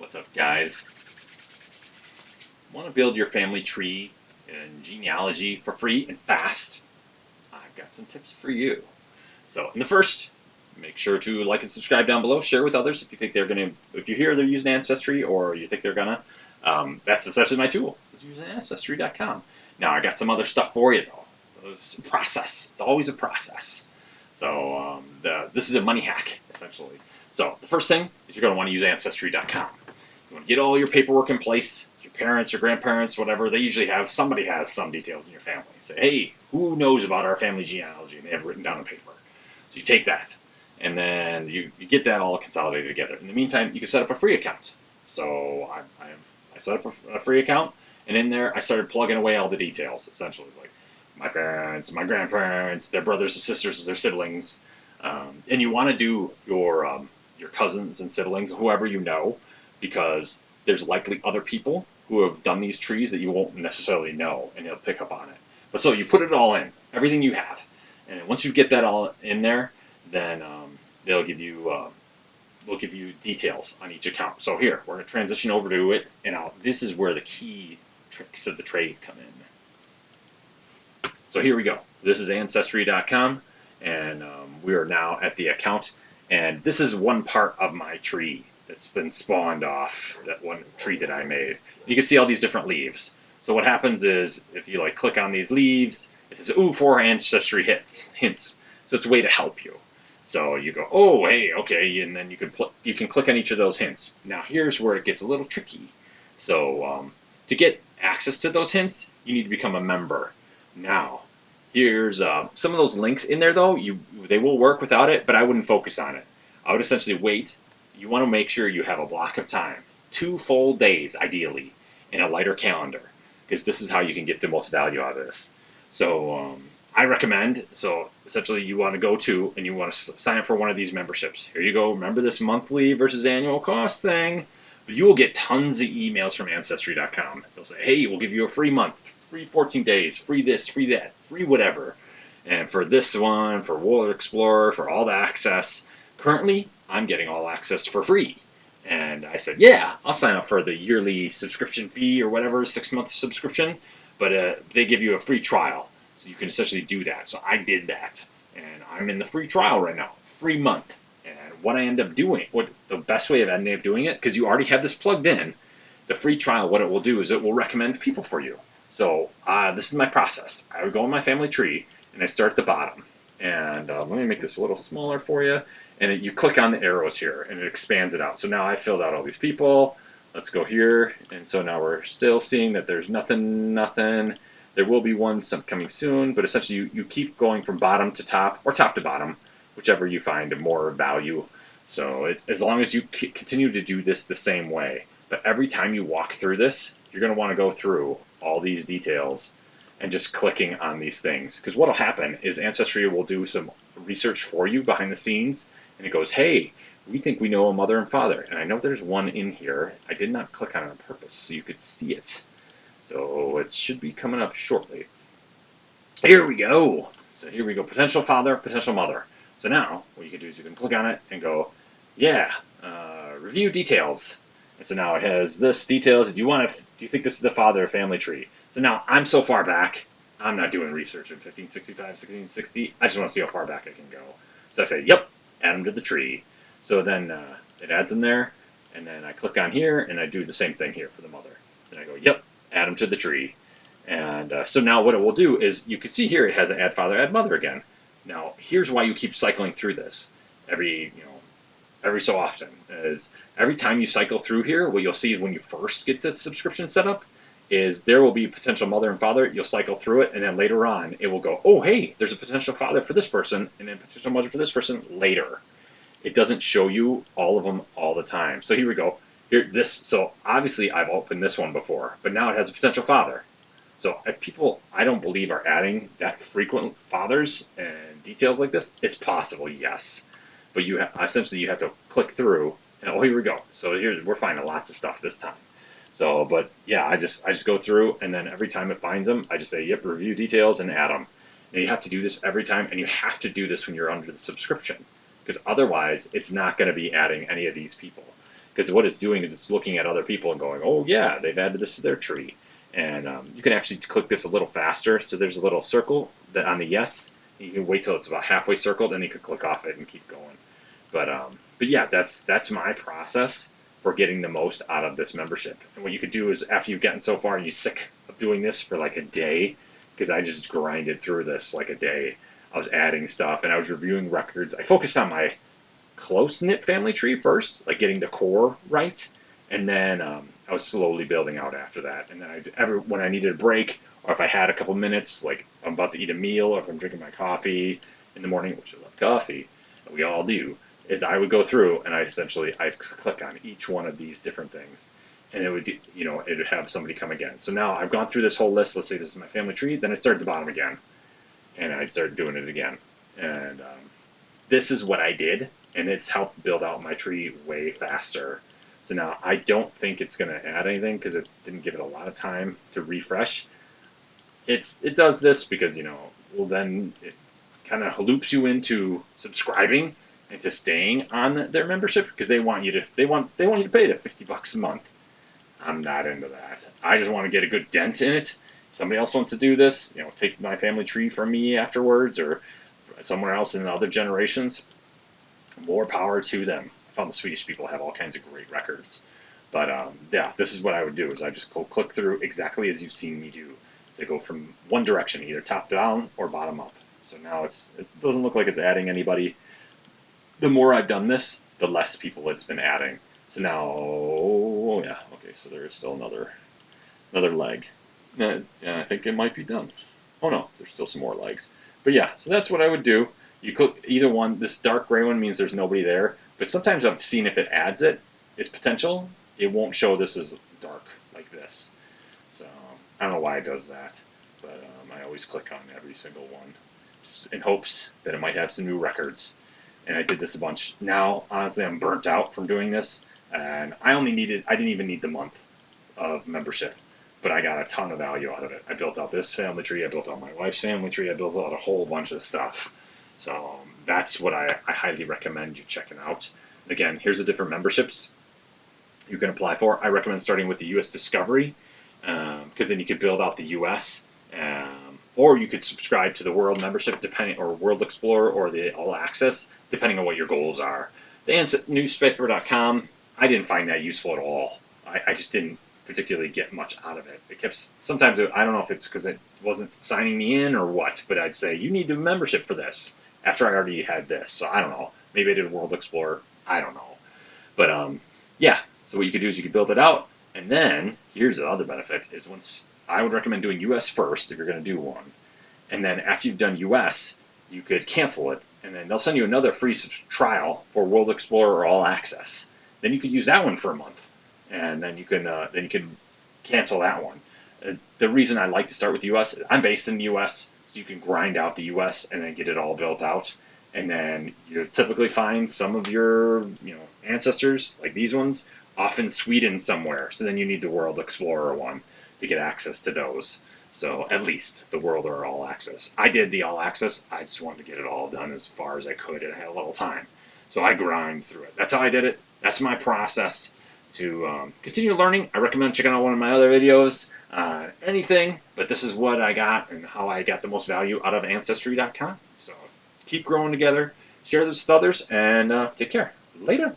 What's up, guys? Want to build your family tree and genealogy for free and fast? I've got some tips for you. So, in the first, make sure to like and subscribe down below. Share with others if you think they're gonna. If you hear they're using Ancestry or you think they're gonna. That's essentially my tool. Is using ancestry.com. Now I got some other stuff for you though. It's a process. It's always a process. So this is a money hack essentially. So the first thing is you're going to want to use ancestry.com. You want to get all your paperwork in place. Your parents, your grandparents, whatever, they usually have, somebody has some details in your family. Say, hey, who knows about our family genealogy? And they have it written down on paper. So you take that, and then you get that all consolidated together. In the meantime, you can set up a free account. So I set up a free account, and in there I started plugging away all the details. Essentially, it's like my parents, my grandparents, their brothers and sisters, their siblings, and you want to do your cousins and siblings, whoever you know, because there's likely other people who have done these trees that you won't necessarily know, and they'll pick up on it. But so you put it all in, everything you have, and once you get that all in there, then they'll give you details on each account. So here we're going to transition over to it, and this is where the key tricks of the trade come in. So here we go. This is ancestry.com, and we are now at the account, and this is one part of my tree that's been spawned off, that one tree that I made. You can see all these different leaves. So what happens is, if you click on these leaves, it says, ooh, 4 ancestry hints. So it's a way to help you. So you go, oh, hey, okay, and then you can click on each of those hints. Now here's where it gets a little tricky. So to get access to those hints, you need to become a member. Now, here's some of those links in there, though. They will work without it, but I wouldn't focus on it. I would essentially wait. You want to make sure you have a block of time, 2 full days, ideally, in a lighter calendar, because this is how you can get the most value out of this. So I recommend, so essentially you want to go to, and you want to sign up for one of these memberships. Here you go. Remember this monthly versus annual cost thing? But you will get tons of emails from Ancestry.com. They'll say, hey, we'll give you a free month, free 14 days, free this, free that, free whatever. And for this one, for World Explorer, for all the access, currently I'm getting all access for free. And I said, yeah, I'll sign up for the yearly subscription fee or whatever, 6-month subscription. But they give you a free trial. So you can essentially do that. So I did that. And I'm in the free trial right now, free month. And what I end up doing, what the best way of ending up doing it, because you already have this plugged in, the free trial, what it will do is it will recommend people for you. So this is my process. I would go in my family tree, and I start at the bottom. And let me make this a little smaller for you. And you click on the arrows here, and it expands it out. So now I filled out all these people. Let's go here. And so now we're still seeing that there's nothing. There will be one coming soon, but essentially you keep going from bottom to top, or top to bottom, whichever you find more value. So it's, as long as you continue to do this the same way. But every time you walk through this, you're going to want to go through all these details and just clicking on these things. Because what will happen is Ancestry will do some research for you behind the scenes, and it goes, hey, we think we know a mother and father. And I know there's one in here. I did not click on it on purpose so you could see it. So it should be coming up shortly. Here we go. So here we go. Potential father, potential mother. So now what you can do is you can click on it and go, yeah, review details. And so now it has this details. Do you think this is the father family tree? So now I'm so far back, I'm not doing research in 1565, 1660. I just want to see how far back I can go. So I say, yep, add them to the tree. So then it adds them there, and then I click on here, and I do the same thing here for the mother. And I go, yep, add them to the tree. And so now what it will do is, you can see here it has an add father, add mother again. Now here's why you keep cycling through this every so often, is every time you cycle through here, what you'll see when you first get this subscription set up is there will be potential mother and father. You'll cycle through it, and then later on it will go, oh, hey, there's a potential father for this person, and then potential mother for this person later. It doesn't show you all of them all the time. So here we go. So obviously I've opened this one before, but now it has a potential father. So people, I don't believe, are adding that frequent fathers and details like this. It's possible, yes, but essentially you have to click through, and oh, here we go. So here we're finding lots of stuff this time. So, but yeah, I just go through, and then every time it finds them, I just say, yep, review details, and add them. And you have to do this every time, and you have to do this when you're under the subscription, because otherwise it's not going to be adding any of these people. because what it's doing is it's looking at other people and going, oh yeah, they've added this to their tree. And you can actually click this a little faster. So there's a little circle that on the yes. You can wait till it's about halfway circled, then you can click off it and keep going. But yeah, that's my process for getting the most out of this membership. And what you could do is after you've gotten so far and you're sick of doing this for like a day, because I just grinded through this like a day. I was adding stuff and I was reviewing records. I focused on my close-knit family tree first, like getting the core right, and then I was slowly building out after that. And then when I needed a break, or if I had a couple minutes, like I'm about to eat a meal, or if I'm drinking my coffee in the morning, which I love coffee, we all do, is I would go through and I'd click on each one of these different things, and it would, it would have somebody come again. So now I've gone through this whole list. Let's say this is my family tree. Then I start at the bottom again, and I started doing it again. And this is what I did, and it's helped build out my tree way faster. So now I don't think it's going to add anything because it didn't give it a lot of time to refresh. It does this because, well, then it kind of loops you into subscribing and to staying on their membership because they want you to pay the $50 a month. I'm not into that. I just want to get a good dent in it. Somebody else wants to do this, take my family tree from me afterwards or somewhere else in other generations. More power to them. I found the Swedish people have all kinds of great records. But yeah, this is what I would do is I just click through exactly as you've seen me do. So I go from one direction, either top down or bottom up. So now it doesn't look like it's adding anybody. The more I've done this, the less people it's been adding. So now, oh yeah, okay, so there is still another leg. And I think it might be done. Oh no, there's still some more legs. But yeah, so that's what I would do. You click either one. This dark gray one means there's nobody there. But sometimes I've seen if it adds its potential, it won't show this as dark like this. So I don't know why it does that. But I always click on every single one just in hopes that it might have some new records. And I did this a bunch. Now, honestly, I'm burnt out from doing this. And I didn't even need the month of membership. But I got a ton of value out of it. I built out this family tree. I built out my wife's family tree. I built out a whole bunch of stuff. So that's what I highly recommend you checking out. Again, here's the different memberships you can apply for. I recommend starting with the U.S. Discovery because then you could build out the U.S. Or you could subscribe to the World membership, or World Explorer, or the All Access, depending on what your goals are. The newspaper.com, I didn't find that useful at all. I just didn't particularly get much out of it. It kept sometimes I don't know if it's because it wasn't signing me in or what, but I'd say you need a membership for this after I already had this. So I don't know. Maybe I did World Explorer. I don't know. But yeah. So what you could do is you could build it out, and then here's the other benefit: is I would recommend doing US first if you're going to do one, and then after you've done US, you could cancel it, and then they'll send you another free trial for World Explorer or All Access. Then you could use that one for a month. And then you can cancel that one. The reason I like to start with the U.S. I'm based in the U.S., so you can grind out the U.S. and then get it all built out. And then you'll typically find some of your ancestors, like these ones, off in Sweden somewhere. So then you need the World Explorer one to get access to those. So at least the World or All Access. I did the All Access. I just wanted to get it all done as far as I could, and I had a little time. So I grind through it. That's how I did it. That's my process. To continue learning, I recommend checking out one of my other videos, anything, but this is what I got and how I got the most value out of ancestry.com. So keep growing together, share this with others, and take care. Later.